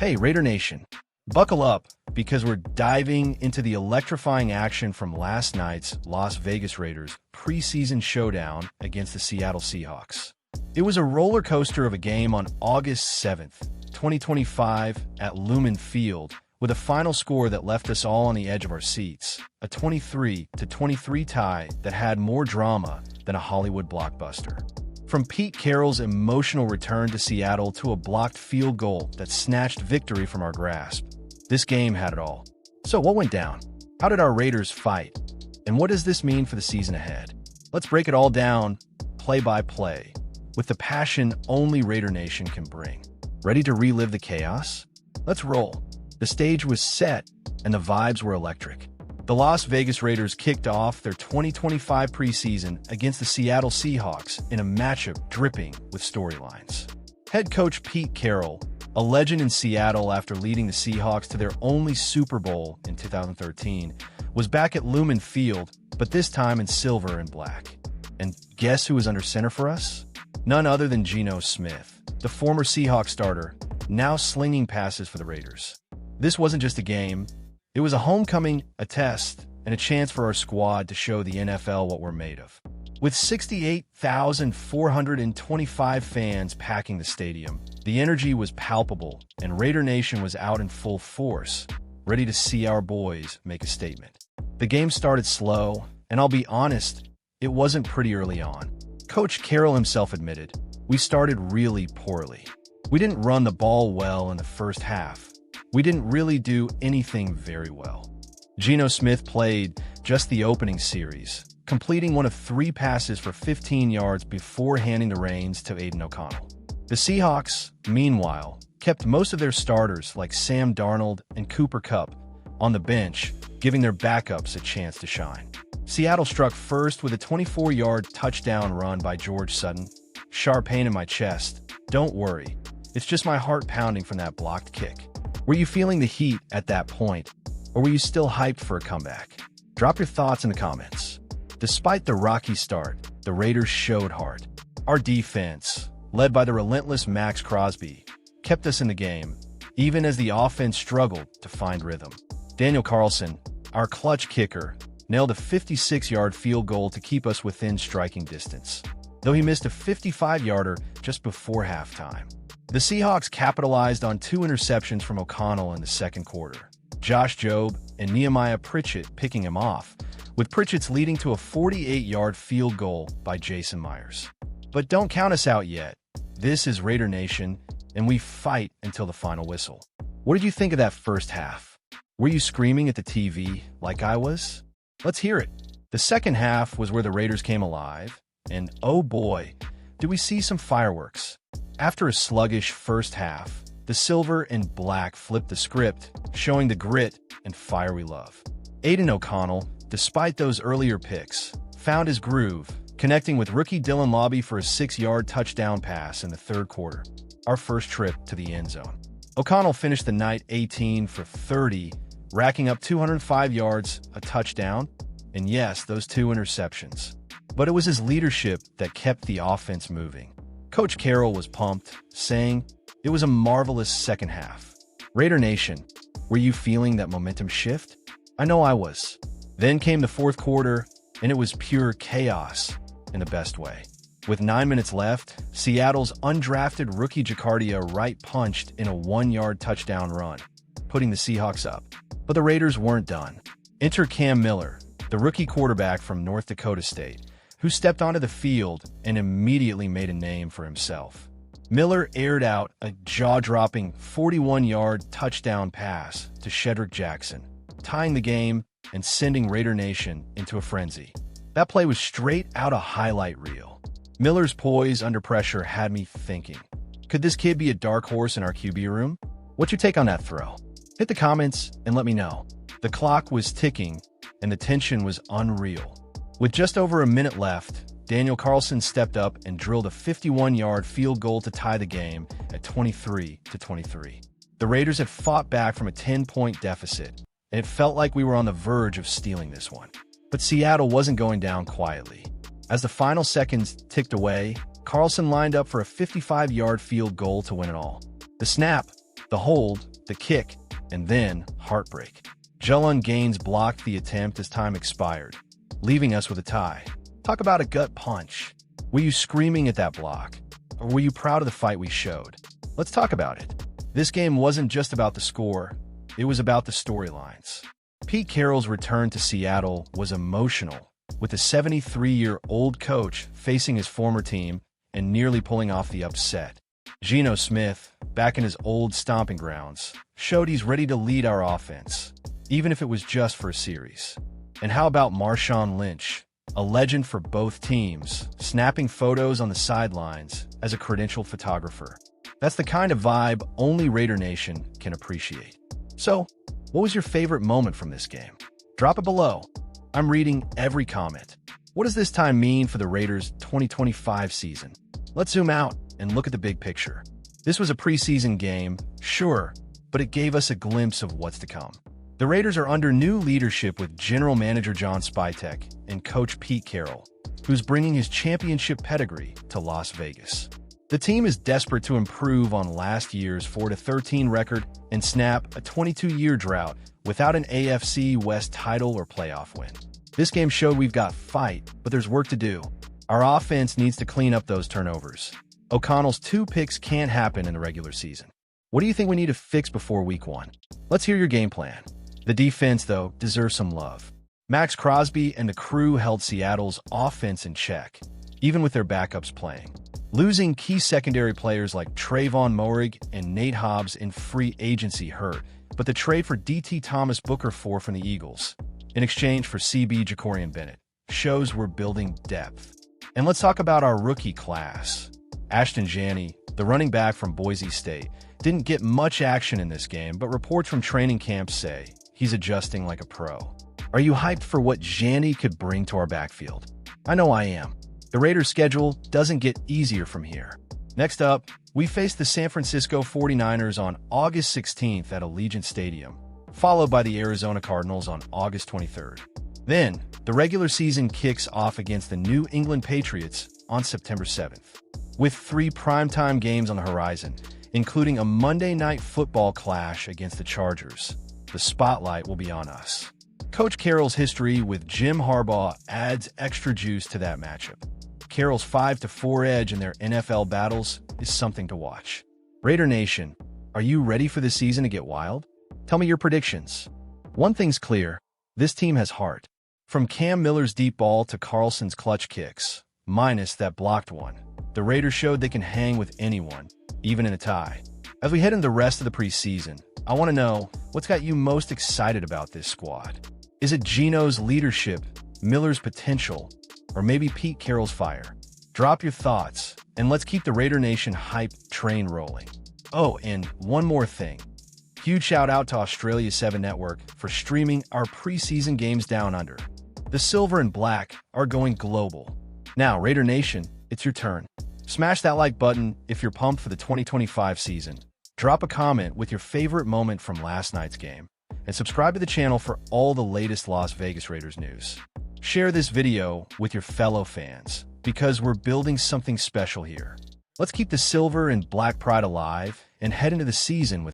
Hey, Raider Nation, buckle up because we're diving into the electrifying action from last night's Las Vegas Raiders preseason showdown against the Seattle Seahawks. It was a roller coaster of a game on August 7th, 2025 at Lumen Field, with a final score that left us all on the edge of our seats, a 23-23 tie that had more drama than a Hollywood blockbuster. From Pete Carroll's emotional return to Seattle to a blocked field goal that snatched victory from our grasp, this game had it all. So what went down? How did our Raiders fight? And what does this mean for the season ahead? Let's break it all down, play by play, with the passion only Raider Nation can bring. Ready to relive the chaos? Let's roll. The stage was set, and the vibes were electric. The Las Vegas Raiders kicked off their 2025 preseason against the Seattle Seahawks in a matchup dripping with storylines. Head coach Pete Carroll, a legend in Seattle after leading the Seahawks to their only Super Bowl in 2013, was back at Lumen Field, but this time in silver and black. And guess who was under center for us? None other than Geno Smith, the former Seahawks starter, now slinging passes for the Raiders. This wasn't just a game. It was a homecoming, a test, and a chance for our squad to show the NFL what we're made of. With 68,425 fans packing the stadium, the energy was palpable, and Raider Nation was out in full force, ready to see our boys make a statement. The game started slow, and I'll be honest, it wasn't pretty early on. Coach Carroll himself admitted, we started really poorly. We didn't run the ball well in the first half. We didn't really do anything very well. Geno Smith played just the opening series, completing one of 3 passes for 15 yards before handing the reins to Aidan O'Connell. The Seahawks, meanwhile, kept most of their starters like Sam Darnold and Cooper Kupp on the bench, giving their backups a chance to shine. Seattle struck first with a 24-yard touchdown run by George Sutton. Sharp pain in my chest. Don't worry. It's just my heart pounding from that blocked kick. Were you feeling the heat at that point, or were you still hyped for a comeback? Drop your thoughts in the comments. Despite the rocky start, the Raiders showed heart. Our defense, led by the relentless Max Crosby, kept us in the game, even as the offense struggled to find rhythm. Daniel Carlson, our clutch kicker, nailed a 56-yard field goal to keep us within striking distance, though he missed a 55-yarder just before halftime. The Seahawks capitalized on 2 interceptions from O'Connell in the second quarter, Josh Jobe and Nehemiah Pritchett picking him off, with Pritchett's leading to a 48-yard field goal by Jason Myers. But don't count us out yet. This is Raider Nation, and we fight until the final whistle. What did you think of that first half? Were you screaming at the TV like I was? Let's hear it. The second half was where the Raiders came alive, and oh boy, did we see some fireworks. After a sluggish first half, the silver and black flipped the script, showing the grit and fire we love. Aidan O'Connell, despite those earlier picks, found his groove, connecting with rookie Dylan Lobby for a 6-yard touchdown pass in the third quarter, our first trip to the end zone. O'Connell finished the night 18 for 30, racking up 205 yards, a touchdown, and yes, those 2 interceptions. But it was his leadership that kept the offense moving. Coach Carroll was pumped, saying, it was a marvelous second half. Raider Nation, were you feeling that momentum shift? I know I was. Then came the fourth quarter, and it was pure chaos in the best way. With 9 minutes left, Seattle's undrafted rookie Jacardia Wright punched in a 1-yard touchdown run, putting the Seahawks up. But the Raiders weren't done. Enter Cam Miller, the rookie quarterback from North Dakota State, who stepped onto the field and immediately made a name for himself. Miller aired out a jaw-dropping 41-yard touchdown pass to Shedrick Jackson, tying the game and sending Raider Nation into a frenzy. That play was straight out a highlight reel. Miller's poise under pressure had me thinking, could this kid be a dark horse in our QB room? What's your take on that throw? Hit the comments and let me know. The clock was ticking and the tension was unreal. With just over a minute left, Daniel Carlson stepped up and drilled a 51-yard field goal to tie the game at 23-23. The Raiders had fought back from a 10-point deficit, and it felt like we were on the verge of stealing this one. But Seattle wasn't going down quietly. As the final seconds ticked away, Carlson lined up for a 55-yard field goal to win it all. The snap, the hold, the kick, and then heartbreak. Jalen Gaines blocked the attempt as time expired, leaving us with a tie. Talk about a gut punch. Were you screaming at that block? Or were you proud of the fight we showed? Let's talk about it. This game wasn't just about the score, it was about the storylines. Pete Carroll's return to Seattle was emotional, with the 73-year-old coach facing his former team and nearly pulling off the upset. Geno Smith, back in his old stomping grounds, showed he's ready to lead our offense, even if it was just for a series. And how about Marshawn Lynch, a legend for both teams, snapping photos on the sidelines as a credentialed photographer? That's the kind of vibe only Raider Nation can appreciate. So, what was your favorite moment from this game? Drop it below. I'm reading every comment. What does this time mean for the Raiders' 2025 season? Let's zoom out and look at the big picture. This was a preseason game, sure, but it gave us a glimpse of what's to come. The Raiders are under new leadership with General Manager John Spytek and Coach Pete Carroll, who's bringing his championship pedigree to Las Vegas. The team is desperate to improve on last year's 4-13 record and snap a 22-year drought without an AFC West title or playoff win. This game showed we've got fight, but there's work to do. Our offense needs to clean up those turnovers. O'Connell's 2 picks can't happen in the regular season. What do you think we need to fix before Week 1? Let's hear your game plan. The defense, though, deserves some love. Max Crosby and the crew held Seattle's offense in check, even with their backups playing. Losing key secondary players like Trayvon Moehrig and Nate Hobbs in free agency hurt, but the trade for DT Thomas Booker IV from the Eagles, in exchange for CB Jacorian Bennett, shows we're building depth. And let's talk about our rookie class. Ashton Jeanty, the running back from Boise State, didn't get much action in this game, but reports from training camp say he's adjusting like a pro. Are you hyped for what Jeanty could bring to our backfield? I know I am. The Raiders' schedule doesn't get easier from here. Next up, we face the San Francisco 49ers on August 16th at Allegiant Stadium, followed by the Arizona Cardinals on August 23rd. Then, the regular season kicks off against the New England Patriots on September 7th. With 3 primetime games on the horizon, including a Monday Night Football clash against the Chargers, the spotlight will be on us. Coach Carroll's history with Jim Harbaugh adds extra juice to that matchup. Carroll's 5-4 edge in their NFL battles is something to watch. Raider Nation, are you ready for the season to get wild? Tell me your predictions. One thing's clear, this team has heart. From Cam Miller's deep ball to Carlson's clutch kicks, minus that blocked one, the Raiders showed they can hang with anyone, even in a tie. As we head into the rest of the preseason, I want to know what's got you most excited about this squad. Is it Geno's leadership, Miller's potential, or maybe Pete Carroll's fire? Drop your thoughts, and let's keep the Raider Nation hype train rolling. Oh, and one more thing. Huge shout out to Australia 7 Network for streaming our preseason games down under. The silver and black are going global. Now, Raider Nation, it's your turn. Smash that like button if you're pumped for the 2025 season. Drop a comment with your favorite moment from last night's game, and subscribe to the channel for all the latest Las Vegas Raiders news. Share this video with your fellow fans, because we're building something special here. Let's keep the silver and black pride alive and head into the season with